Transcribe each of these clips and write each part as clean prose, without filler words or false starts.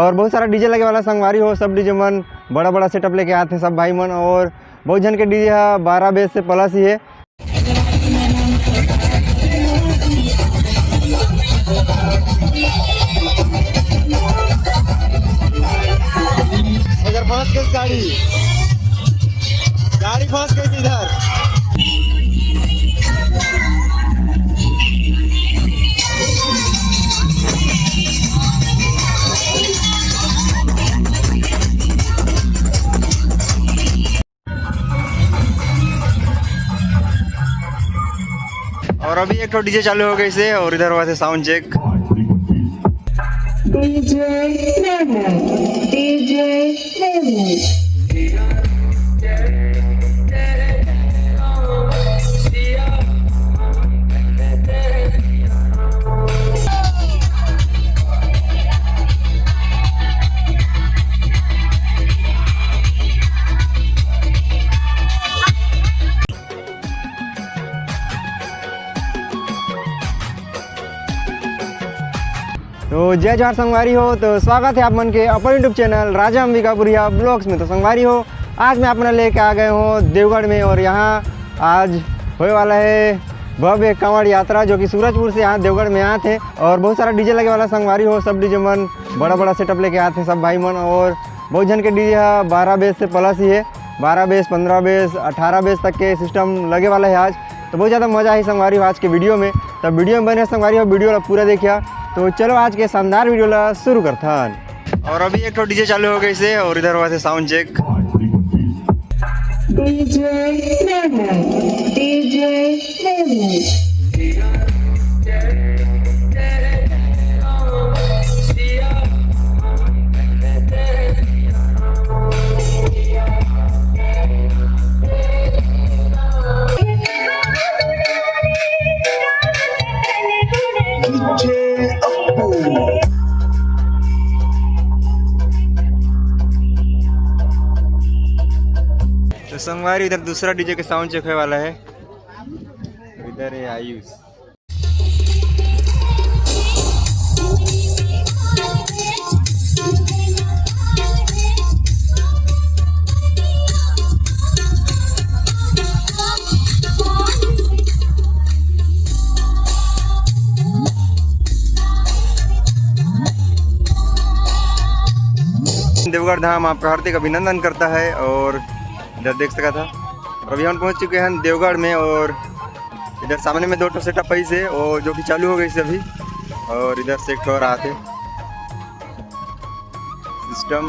और बहुत सारा डीजे लगे वाला संगवारी हो। सब डीजे मन बड़ा बड़ा सेटअप लेके आते हैं सब भाई मन, और बहुत जन के डीजे 12 बेस से प्लस ही है। इधर फंस गई गाड़ी फंस गई इधर। और अभी एक तो डीजे चालू हो गई से, और इधर हुआ से साउंड चेक। तो जय जवाहर संगवारी हो। तो स्वागत है आप मन के अपन यूट्यूब चैनल राजा अंबिकापुरिया ब्लॉग्स में। तो संगवारी हो, आज मैं अपना लेके आ गए हूँ देवगढ़ में, और यहाँ आज होने वाला है भव्य कांवड़ यात्रा, जो कि सूरजपुर से यहाँ देवगढ़ में आते हैं। और बहुत सारा डीजे लगे वाला संगवारी हो। सब डीजे मन बड़ा बड़ा सेटअप लेके आते हैं सब भाई मन, और बहुत जन के डीजे 12 बेस से प्लस ही है। 12 बेस, 15 बेस, 18 बेस तक के सिस्टम लगे वाला है आज। तो बहुत ज़्यादा मज़ा आई संगवारी हो आज के वीडियो में। तब वीडियो में बने संगवारी हो, वीडियो पूरा देखिए। तो चलो आज के शानदार वीडियो ला शुरू करता है। और अभी एक तो डीजे चालू हो गई से, और इधर हुआ से साउंड चेक। तो संगवारी इधर दूसरा डीजे के साउंड चेक होने वाला है। इधर है आयुष। देवगढ़ धाम आपका हार्दिक अभिनंदन करता है। और इधर देख सका था, और अभी हम पहुंच चुके हैं देवगढ़ में। और इधर सामने में 2 सेटअप है से, और जो कि चालू हो गई से अभी। और इधर से एक और आते सिस्टम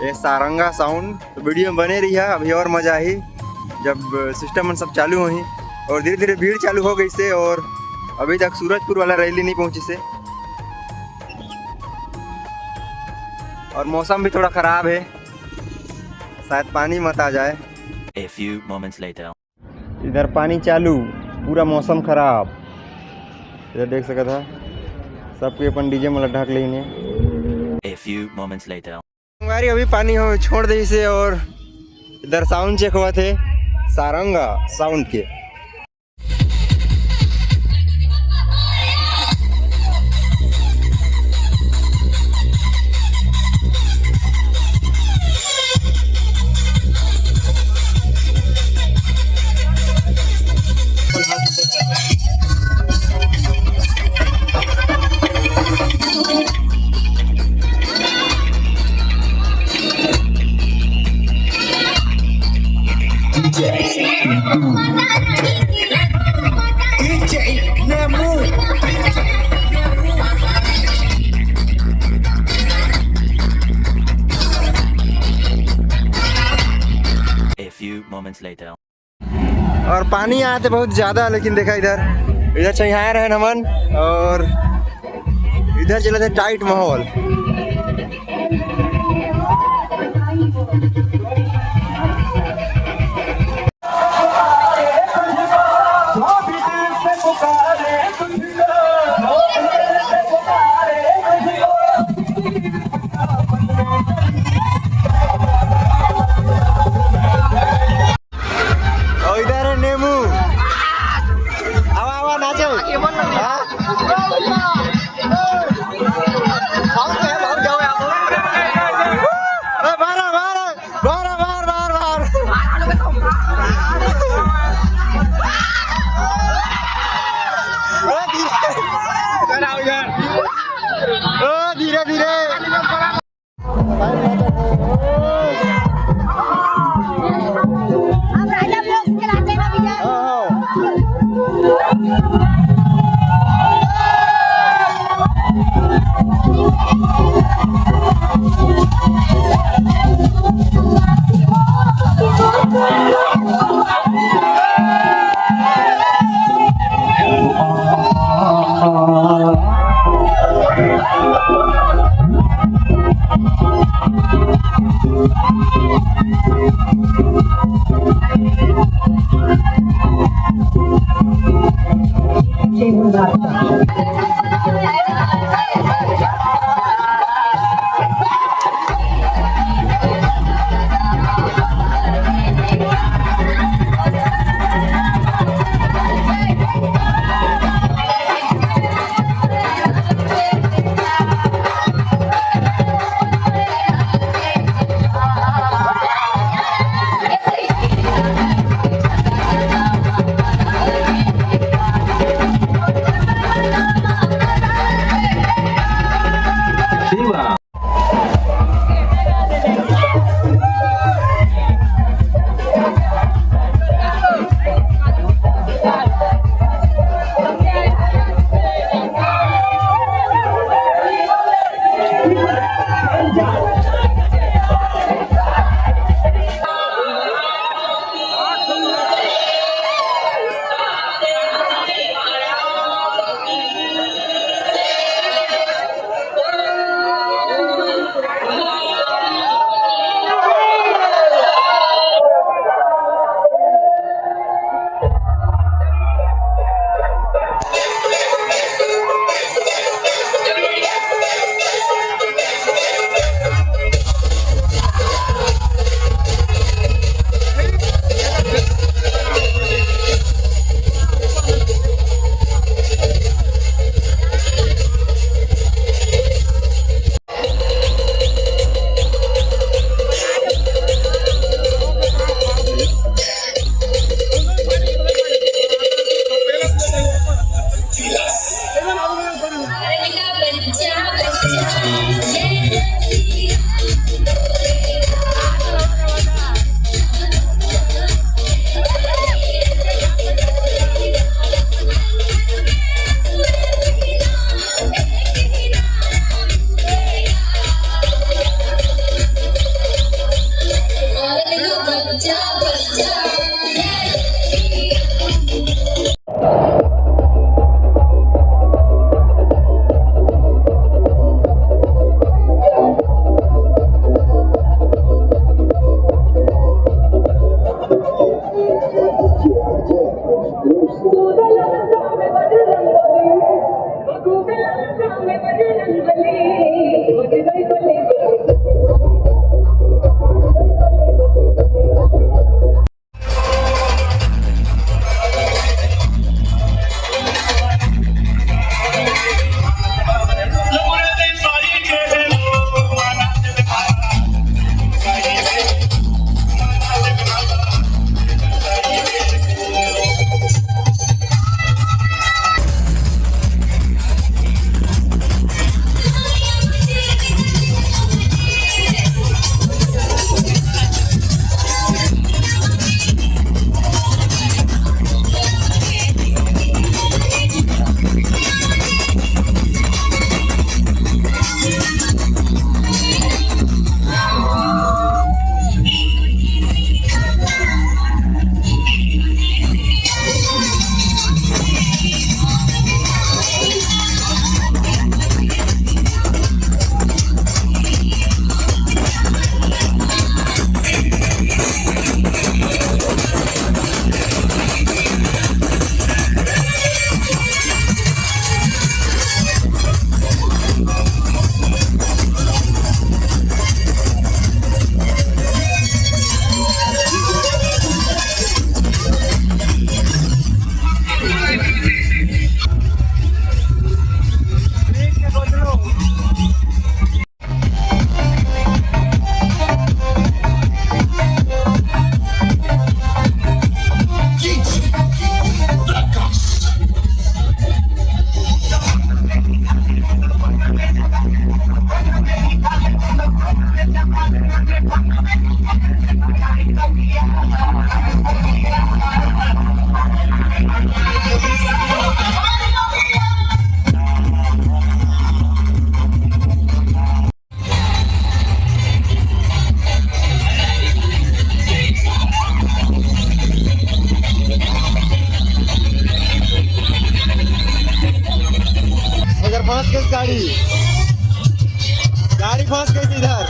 ये सारंगा साउंड। तो वीडियो में बने रही है, अभी और मजा आई जब सिस्टम सब चालू हुई। और धीरे धीरे भीड़ चालू हो गई से, और अभी तक सूरजपुर वाला रैली नहीं पहुंची से। और मौसम भी थोड़ा ख़राब है, शायद पानी मत आ जाए। A few moments later. इधर पानी चालू, पूरा मौसम खराब। इधर देख सका था सबके अपन डीजे में ढक लेने। A few moments later. हमारी अभी पानी हो छोड़ दी से, और इधर साउंड चेक हुआ थे सारंगा साउंड के। A few moments later. और पानी आते बहुत ज़्यादा, लेकिन देखा इधर चाहिए रहे नमन, और इधर चले थे टाइट माहौल। धीरे धीरे हम राजा ब्लॉग चलाते हैं भैया। गाड़ी फंस गई थी इधर।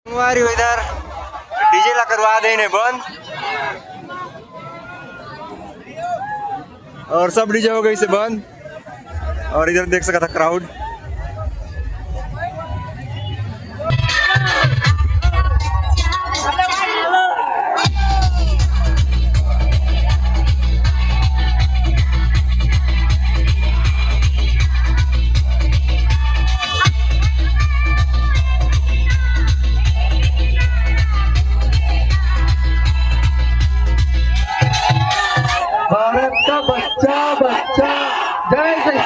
हमारी इधर डीजे ला करवा देने बंद और सब डीजे हो गई से बंद। और इधर देख सका था क्राउड। भारत का बच्चा बच्चा जय श्री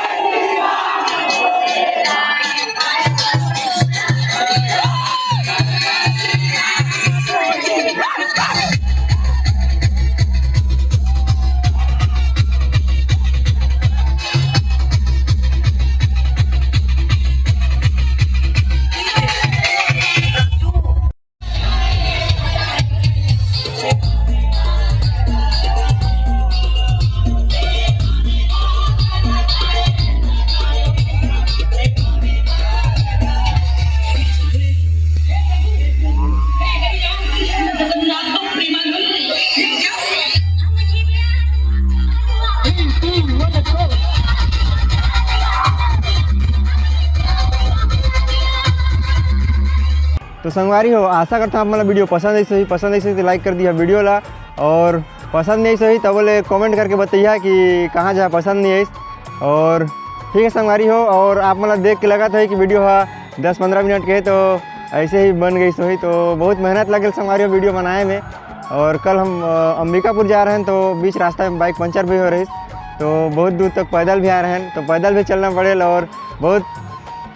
तो संगवारी हो आशा करता हूँ आप मतलब वीडियो पसंद आई सही तो लाइक कर दिया वीडियो ला। और पसंद नहीं सही तो बोले कमेंट करके बताइए कि कहाँ जहाँ पसंद नहीं आई। और ठीक है संगवारी हो, और आप मतलब देख के लगा था कि वीडियो है 10-15 मिनट के तो ऐसे ही बन गई सही। तो बहुत मेहनत लगे संगवारी हो वीडियो बनाए में। और कल हम अंबिकापुर जा रहे हैं तो बीच रास्ता में बाइक पंचर भी हो रही, तो बहुत दूर तक पैदल भी आ रहे हैं, तो पैदल भी चलना पड़ेगा और बहुत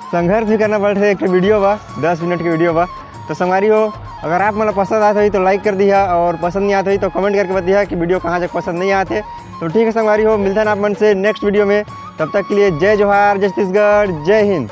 संघर्ष भी करना पड़ रहा है। एक वीडियो बा 10 मिनट की वीडियो बा। तो संगवारी हो अगर आप मतलब पसंद आता है तो लाइक कर दिया, और पसंद नहीं आता है तो कमेंट करके बताइए कि वीडियो कहाँ तक पसंद नहीं आते। तो ठीक है संगवारी हो, मिलते हैं आप मन से नेक्स्ट वीडियो में। तब तक के लिए जय जोहार, जय छत्तीसगढ़, जय हिंद।